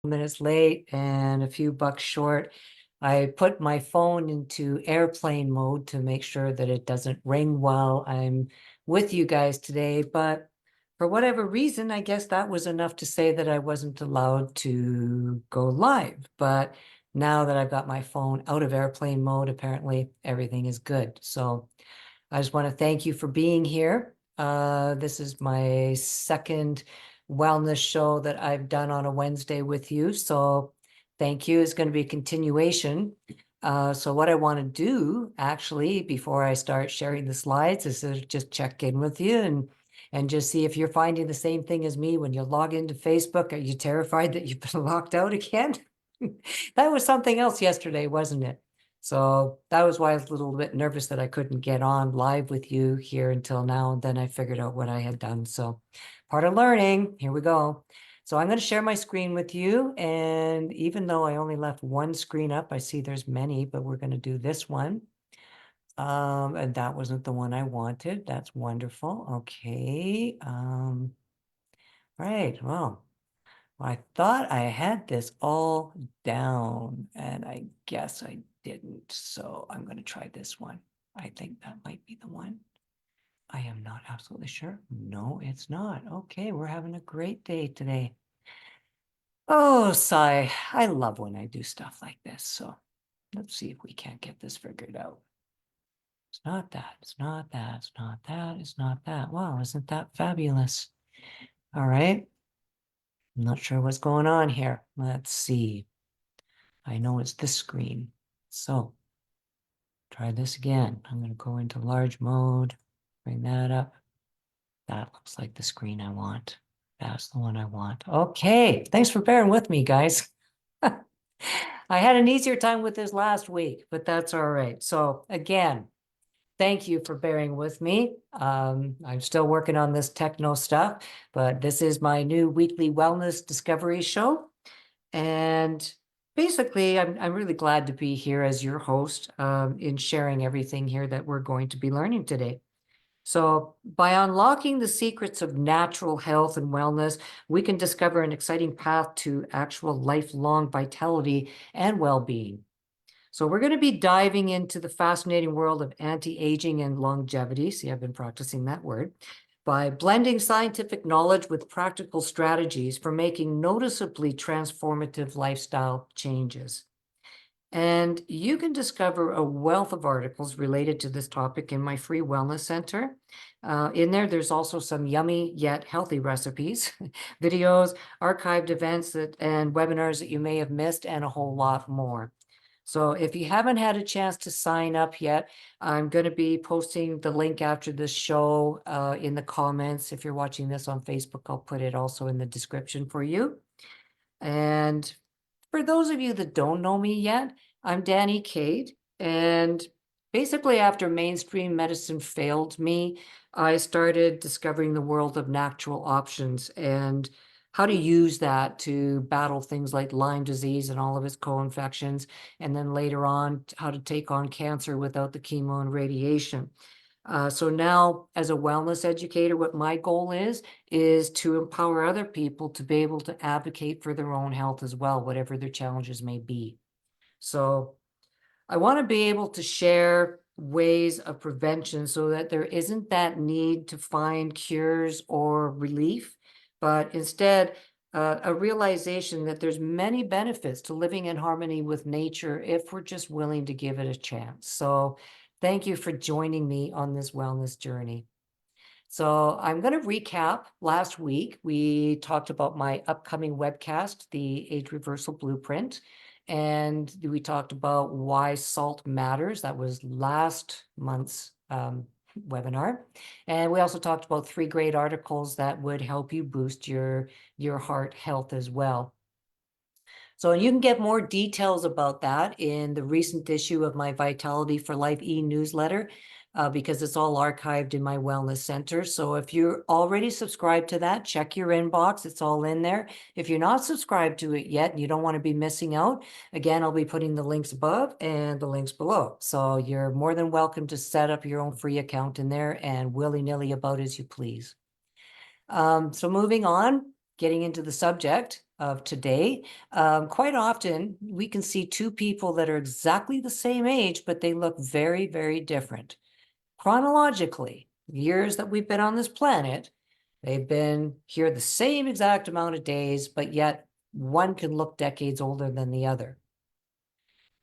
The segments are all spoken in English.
minutes late and a few bucks short. I put my phone into airplane mode to make sure that it doesn't ring while I'm with you guys today. But for whatever reason, I guess that was enough to say that I wasn't allowed to go live. But now that I've got my phone out of airplane mode, apparently everything is good. So I just want to thank you for being here. This is my second wellness show that I've done on a Wednesday with you. So thank you. It's going to be a continuation. So what I want to do actually before I start sharing the slides is to just check in with you and just see if you're finding the same thing as me when you log into Facebook. Are you terrified that you've been locked out again? That was something else yesterday, wasn't it? So that was why I was a little bit nervous that I couldn't get on live with you here until now. And then I figured out what I had done. So part of learning, here we go. So I'm going to share my screen with you. And even though I only left one screen up, I see there's many, but we're going to do this one. And that wasn't the one I wanted. That's wonderful. Okay. Right. Well, I thought I had this all down, and I guess I didn't. So I'm going to try this one. I think that might be the one. I am not absolutely sure. No, it's not. Okay, we're having a great day today. Oh, sigh. I love when I do stuff like this. So let's see if we can't get this figured out. It's not that. It's not that. It's not that. It's not that. Wow, isn't that fabulous? All right. I'm not sure what's going on here. Let's see. I know it's this screen. So try this again. I'm going to go into large mode, bring that up. That looks like the screen I want. That's the one I want. Okay, thanks for bearing with me, guys. I had an easier time with this last week, but that's all right. So again, thank you for bearing with me. I'm still working on this techno stuff, but this is my new weekly wellness discovery show. And basically, I'm really glad to be here as your host in sharing everything here that we're going to be learning today. So by unlocking the secrets of natural health and wellness, we can discover an exciting path to actual lifelong vitality and well-being. So we're going to be diving into the fascinating world of anti-aging and longevity. See, I've been practicing that word by blending scientific knowledge with practical strategies for making noticeably transformative lifestyle changes. And you can discover a wealth of articles related to this topic in my free wellness center. In there, there's also some yummy yet healthy recipes, videos, archived events and webinars that you may have missed, and a whole lot more. So if you haven't had a chance to sign up yet, I'm going to be posting the link after this show in the comments. If you're watching this on Facebook, I'll put it also in the description for you. And for those of you that don't know me yet, I'm Danny Cade. And basically, after mainstream medicine failed me, I started discovering the world of natural options and how to use that to battle things like Lyme disease and all of its co-infections. And then later on, how to take on cancer without the chemo and radiation. So now, as a wellness educator, what my goal is to empower other people to be able to advocate for their own health as well, whatever their challenges may be. So I want to be able to share ways of prevention so that there isn't that need to find cures or relief, but instead a realization that there's many benefits to living in harmony with nature if we're just willing to give it a chance. So thank you for joining me on this wellness journey. So I'm going to recap. Last week, we talked about my upcoming webcast, the Age Reversal Blueprint, and we talked about why salt matters. That was last month's webinar. And we also talked about 3 great articles that would help you boost your heart health as well. So you can get more details about that in the recent issue of my Vitality for Life e-newsletter, because it's all archived in my wellness center. So if you're already subscribed to that, check your inbox. It's all in there. If you're not subscribed to it yet and you don't want to be missing out, again, I'll be putting the links above and the links below. So you're more than welcome to set up your own free account in there and willy-nilly about as you please. So moving on, getting into the subject. of today, quite often we can see two people that are exactly the same age, but they look very, very different. Chronologically, years that we've been on this planet, they've been here the same exact amount of days, but yet one can look decades older than the other.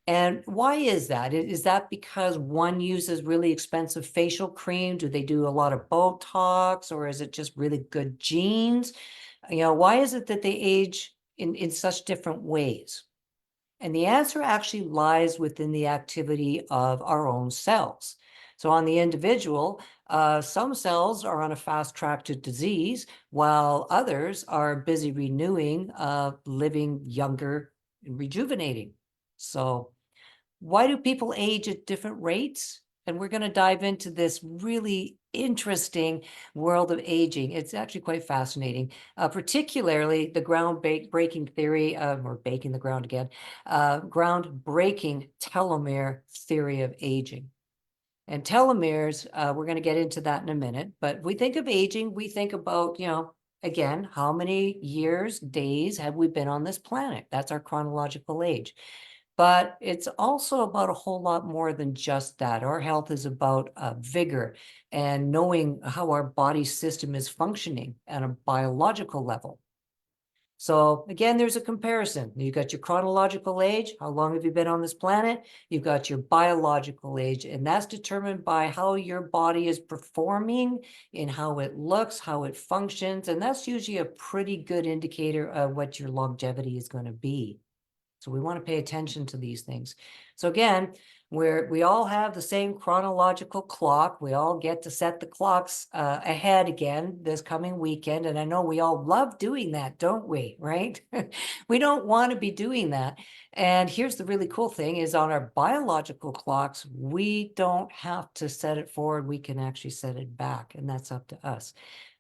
And why is that? Is that because one uses really expensive facial cream? Do they do a lot of Botox, or is it just really good genes? Why is it that they age in such different ways? And the answer actually lies within the activity of our own cells. So on the individual, some cells are on a fast track to disease, while others are busy renewing, living younger and rejuvenating. So why do people age at different rates? And we're going to dive into this really interesting world of aging. It's actually quite fascinating, particularly the groundbreaking theory of, or baking the ground again, groundbreaking telomere theory of aging. And telomeres, we're going to get into that in a minute. But we think of aging, we think about, again, how many years, days have we been on this planet? That's our chronological age. But it's also about a whole lot more than just that. Our health is about vigor and knowing how our body system is functioning at a biological level. So again, there's a comparison. You've got your chronological age. How long have you been on this planet? You've got your biological age, and that's determined by how your body is performing and how it looks, how it functions. And that's usually a pretty good indicator of what your longevity is going to be. So we want to pay attention to these things. So again, we all have the same chronological clock. We all get to set the clocks ahead again this coming weekend. And I know we all love doing that, don't we? Right? We don't want to be doing that. And here's the really cool thing is on our biological clocks, we don't have to set it forward. We can actually set it back, and that's up to us.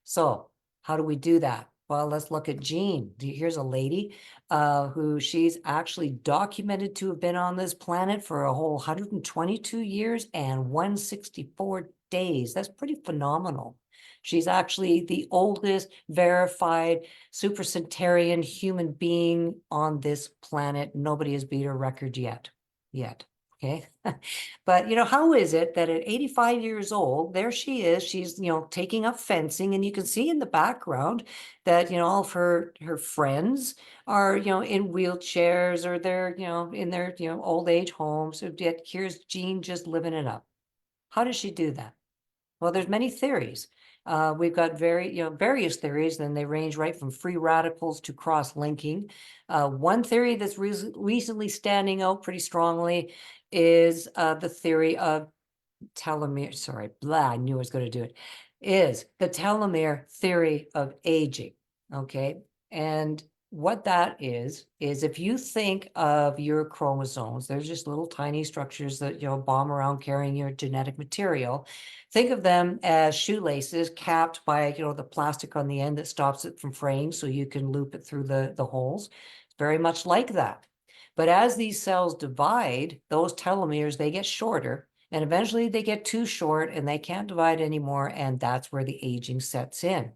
So how do we do that? Well, let's look at Jean. Here's a lady who she's actually documented to have been on this planet for a whole 122 years and 164 days. That's pretty phenomenal. She's actually the oldest verified supercentenarian human being on this planet. Nobody has beat her record yet. Okay. But, how is it that at 85 years old, there she is, she's, taking up fencing, and you can see in the background that, all of her friends are, in wheelchairs, or they're, in their, old age homes. So yet here's Jean just living it up. How does she do that? Well, there's many theories. We've got various theories, and they range right from free radicals to cross-linking. One theory that's recently standing out pretty strongly is the theory of telomere. Sorry, I knew I was going to do it. Is the telomere theory of aging. Okay, and what that is if you think of your chromosomes, there's just little tiny structures that bomb around carrying your genetic material. Think of them as shoelaces capped by the plastic on the end that stops it from fraying, so you can loop it through the holes. It's very much like that. But as these cells divide, those telomeres, they get shorter, and eventually they get too short and they can't divide anymore, and that's where the aging sets in.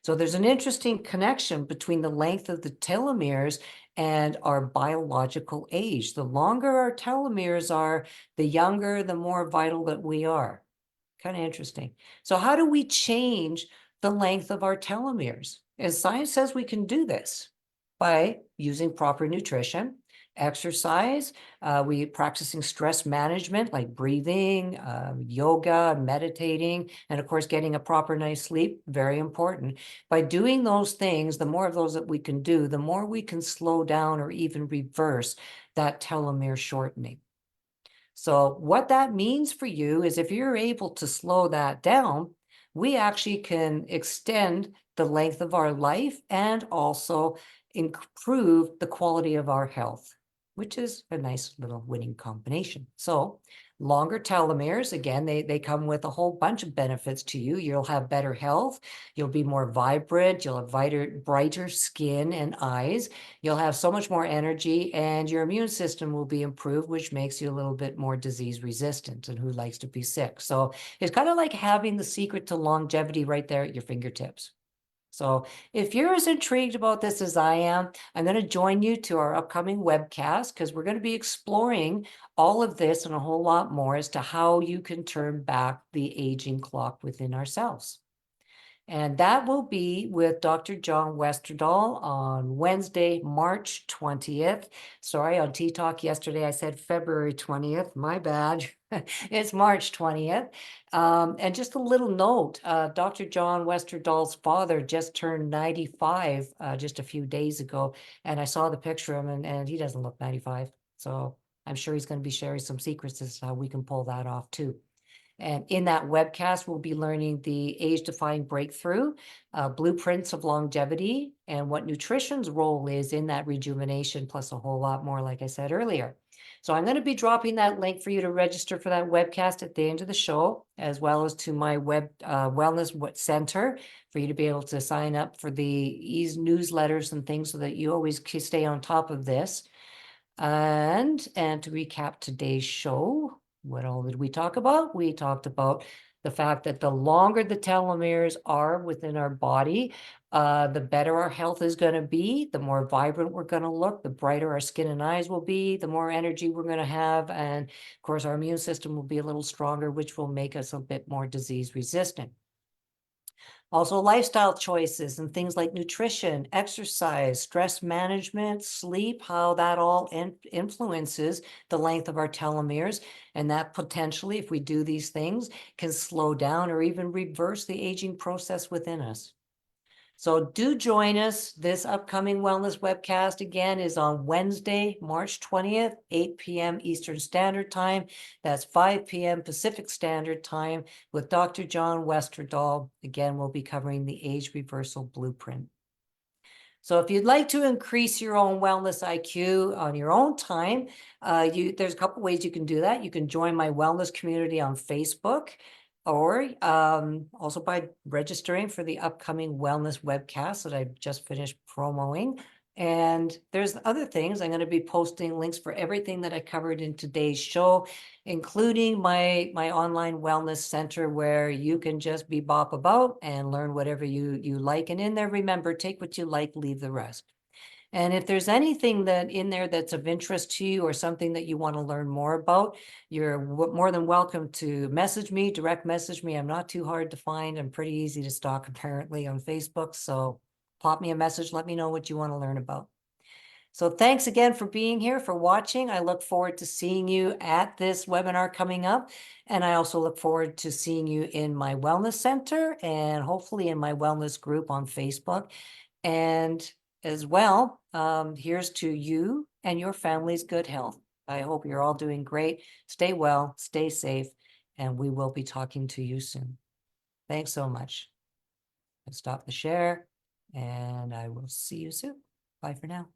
So there's an interesting connection between the length of the telomeres and our biological age. The longer our telomeres are, the younger, the more vital that we are. Kind of interesting. So how do we change the length of our telomeres? And science says we can do this by using proper nutrition, exercise, we practicing stress management like breathing, yoga, meditating, and of course getting a proper night's sleep, very important. By doing those things, the more of those that we can do, the more we can slow down or even reverse that telomere shortening. So what that means for you is if you're able to slow that down, we actually can extend the length of our life and also improve the quality of our health, which is a nice little winning combination. So longer telomeres, again, they come with a whole bunch of benefits to you. You'll have better health. You'll be more vibrant. You'll have brighter skin and eyes. You'll have so much more energy, and your immune system will be improved, which makes you a little bit more disease resistant. And who likes to be sick? So it's kind of like having the secret to longevity right there at your fingertips. So if you're as intrigued about this as I am, I'm going to join you to our upcoming webcast because we're going to be exploring all of this and a whole lot more as to how you can turn back the aging clock within ourselves. And that will be with Dr. John Westerdahl on Wednesday, March 20th. Sorry, on Tea Talk yesterday, I said February 20th. My bad. It's March 20th. And just a little note, Dr. John Westerdahl's father just turned 95 just a few days ago. And I saw the picture of him, and he doesn't look 95. So I'm sure he's going to be sharing some secrets as to how we can pull that off too. And in that webcast, we'll be learning the age-defying breakthrough, blueprints of longevity, and what nutrition's role is in that rejuvenation, plus a whole lot more, like I said earlier. So I'm going to be dropping that link for you to register for that webcast at the end of the show, as well as to my wellness center for you to be able to sign up for the newsletters and things so that you always stay on top of this. And to recap today's show, what all did we talk about? We talked about the fact that the longer the telomeres are within our body, the better our health is going to be, the more vibrant we're going to look, the brighter our skin and eyes will be, the more energy we're going to have. And of course, our immune system will be a little stronger, which will make us a bit more disease resistant. Also, lifestyle choices and things like nutrition, exercise, stress management, sleep, how that all influences the length of our telomeres. And that potentially, if we do these things, can slow down or even reverse the aging process within us. So do join us. This upcoming wellness webcast again is on Wednesday, March 20th, 8 p.m. Eastern Standard Time. That's 5 p.m. Pacific Standard Time with Dr. John Westerdahl. Again, we'll be covering the age reversal blueprint. So if you'd like to increase your own wellness IQ on your own time, there's a couple ways you can do that. You can join my wellness community on Facebook, or also by registering for the upcoming wellness webcast that I just finished promoting. And there's other things. I'm going to be posting links for everything that I covered in today's show, including my online wellness center where you can just be bop about and learn whatever you like. And in there, remember, take what you like, leave the rest. And if there's anything that in there that's of interest to you or something that you want to learn more about, you're more than welcome to message me, direct message me. I'm not too hard to find. I'm pretty easy to stalk apparently on Facebook. So pop me a message. Let me know what you want to learn about. So thanks again for being here, for watching. I look forward to seeing you at this webinar coming up. And I also look forward to seeing you in my wellness center and hopefully in my wellness group on Facebook. And as well, here's to you and your family's good health. I hope you're all doing great. Stay well, stay safe, and we will be talking to you soon. Thanks so much. I'll stop the share, and I will see you soon. Bye for now.